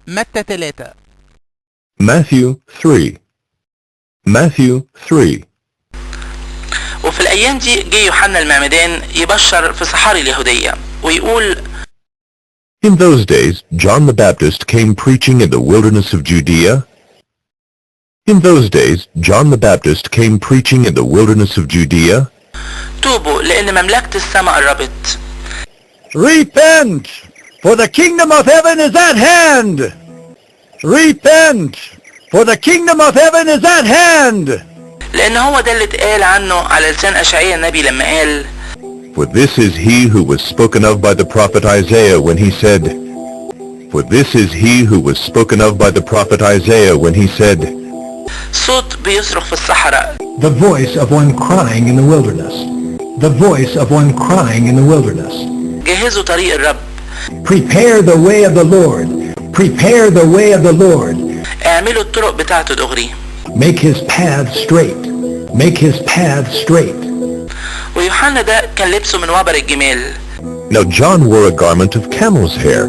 متى 3. Matthew 3. Matthew 3. وفي الأيام دي جه يوحنا المعمدان يبشر في صحاري اليهودية ويقول In those days, John the Baptist came preaching in the wilderness of Judea. In those days, John the Baptist came preaching in the wilderness of Judea. توبوا لأن مملكة السماء قربت. Repent, for the kingdom of heaven is at hand. Repent, for the kingdom of heaven is at hand. لأن هو ده اللي اتقال عنه على لسان أشعياء النبي لما قال For this is he who was spoken of by the prophet Isaiah when he said, For this is he who was spoken of by the prophet Isaiah when he said, صوت بيصرخ في الصحراء. The voice of one crying in the wilderness. The voice of one crying in the wilderness. جهزوا طريق الرب. Prepare the way of the Lord. Prepare the way of the Lord. اعملوا الطرق بتاعته دغري. Make his path straight. Make his path straight. ويوحنا ده كان لبسه من وبر الجمال. Now John wore a garment of camel's hair.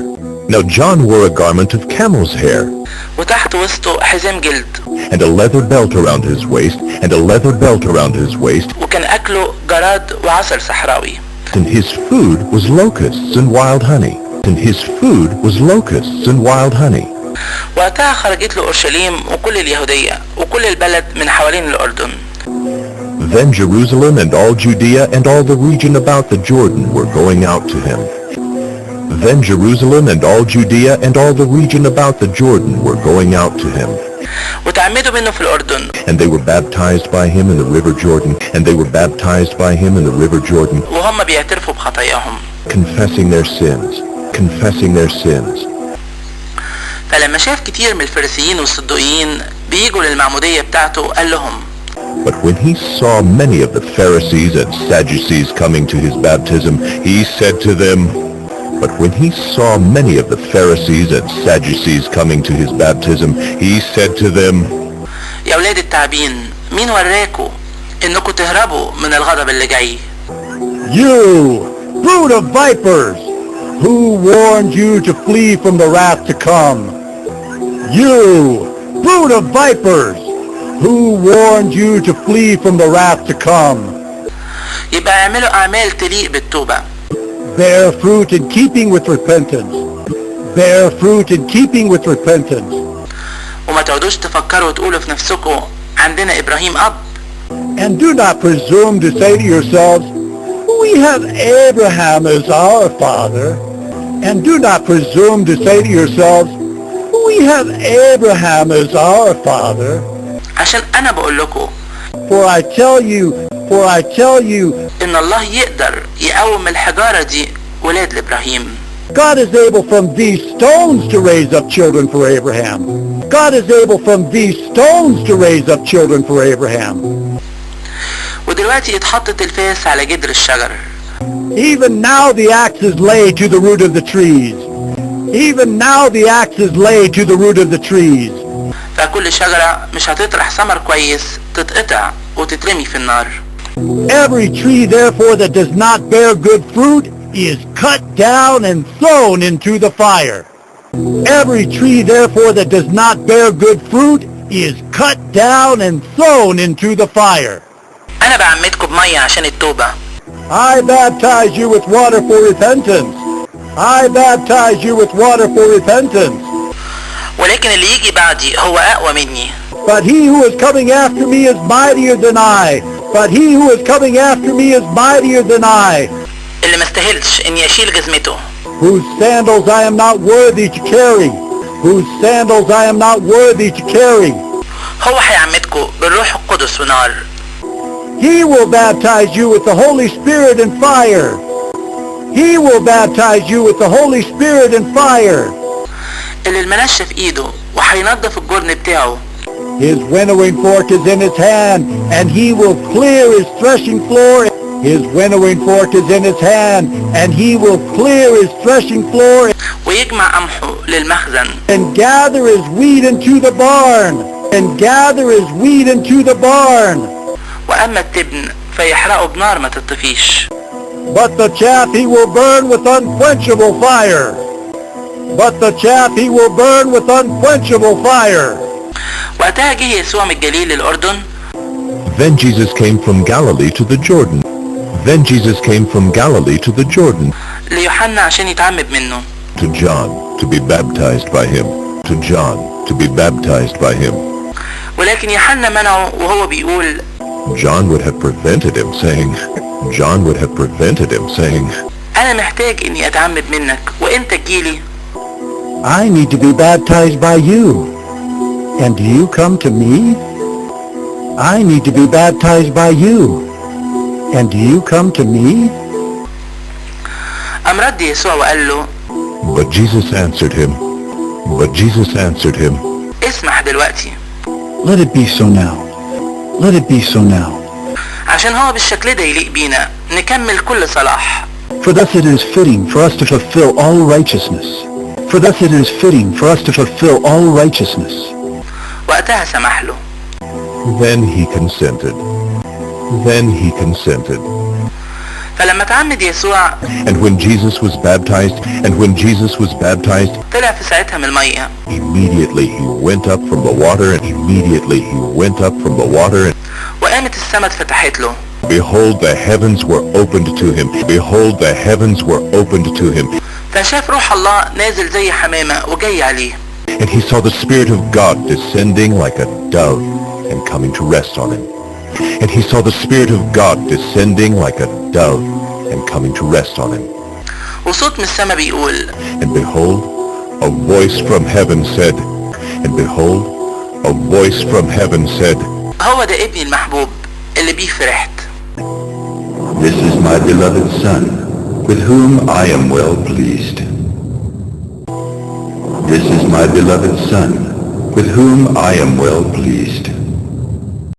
Now John wore a garment of camel's hair. وتحت وسطه حزام جلد. And a leather belt around his waist. And a leather belt around his waist. وكان أكله جراد وعسل صحراوي. And his food was locusts and wild honey. And his food was locusts and wild honey. وقتها خرجت له أورشليم وكل اليهودية وكل البلد من حوالين الأردن. Then Jerusalem and all Judea and all the region about the Jordan were going out to him. Then Jerusalem and all Judea and all the region about the Jordan were going out to him. وتعمدوا منه في الأردن. And they were baptized by him in the river Jordan. And they were baptized by him in the river Jordan. وهم بيعترفوا بخطاياهم. Confessing their sins. Confessing their sins. فلما شاف كتير من الفريسيين والصدوقيين بيجوا للمعمودية بتاعته قال لهم But when he saw many of the Pharisees and Sadducees coming to his baptism, he said to them, But when he saw many of the Pharisees and Sadducees coming to his baptism, he said to them, يا ولاد التعبين مين وراكوا انكم تهربوا من الغضب اللي جاي؟ You, brood of vipers, who warned you to flee from the wrath to come? You, brood of vipers, who warned you to flee from the wrath to come? يبقى اعملوا أعمال تليق بالتوبة. Bear fruit in keeping with repentance. Bear fruit in keeping with repentance. وما تقعدوش تفكروا وتقولوا في نفسكم عندنا إبراهيم أب. And do not presume to say to yourselves, We have Abraham as our father. And do not presume to say to yourselves, We have Abraham as our father. عشان أنا بقول لكم For I tell you, إن الله يقدر يقوم الحجارة دي ولاد لإبراهيم. God is able from these stones to raise up children for Abraham. God is able from these stones to raise up children for Abraham. ودلوقتي اتحطت الفاس على جدر الشجر. Even now the axe is laid to the root of the trees. Even now the axe is laid to the root of the trees. فكل شجرة مش هتطرح ثمر كويس تتقطع وتترمي في النار. Every tree therefore that does not bear good fruit is cut down and thrown into the fire. Every tree therefore that does not bear good fruit is cut down and thrown into the fire. أنا بعمدكم بمية عشان التوبة. I baptize you with water for repentance. I baptize you with water for repentance. ولكن اللي يجي بعدي هو أقوى مني. But he who is coming after me is mightier than I. But he who is coming after me is mightier than I. اللي ما استاهلش إني أشيل جزمته. Whose sandals I am not worthy to carry. Whose sandals I am not worthy to carry. هو هيعمدكم بالروح القدس ونار. He will baptize you with the Holy Spirit and fire. He will baptize you with the Holy Spirit and fire. اللي المنشة في إيده وهينضف الجرن بتاعه. His winnowing fork is in his hand, and he will clear his threshing floor. His winnowing fork is in his hand, and he will clear his threshing floor. ويجمع قمحه للمخزن. And gather his wheat into the barn. And gather his wheat into the barn. وأما التبن فيحرقه بنار ما تطفيش. But the chaff he will burn with unquenchable fire. but the chaff he will burn with unquenchable fire. وقتها جه يسوع من الجليل للأردن. Then Jesus came from Galilee to the Jordan. Then Jesus came from Galilee to the Jordan. ليوحنا عشان يتعمد منه. To John, to be baptized by him. To John, to be baptized by him. ولكن يوحنا منعه وهو بيقول John would have prevented him saying, John would have prevented him saying, أنا محتاج إني أتعمد منك وأنت تجيلي. I need to be baptized by you, and do you come to me? I need to be baptized by you, and do you come to me? قام رد يسوع وقال له But Jesus answered him, but Jesus answered him, اسمح دلوقتي. Let it be so now. Let it be so now. عشان هو بالشكل ده يليق بينا نكمل كل صلاح. For thus it is fitting for us to fulfill all righteousness. For thus it is fitting for us to fulfill all righteousness. وقتها سمح له. Then he consented. Then he consented. فلما تعمد يسوع And when Jesus was baptized, طلع في ساعتها من المية. immediately he went up from the water, and immediately he went up from the water, and وقامت السما اتفتحت له. behold, the heavens were opened to him. Behold, the heavens were opened to him. فشاف روح الله نازل زي حمامة وجاي عليه. And he saw the Spirit of God descending like a dove and coming to rest on him. And he saw the Spirit of God descending like a dove and coming to rest on him. وصوت من السما بيقول And behold, a voice from heaven said, and behold, a voice from heaven said, هو ده ابني المحبوب اللي بيه فرحت. This is my beloved Son, with whom I am well pleased. This is my beloved Son, with whom I am well pleased.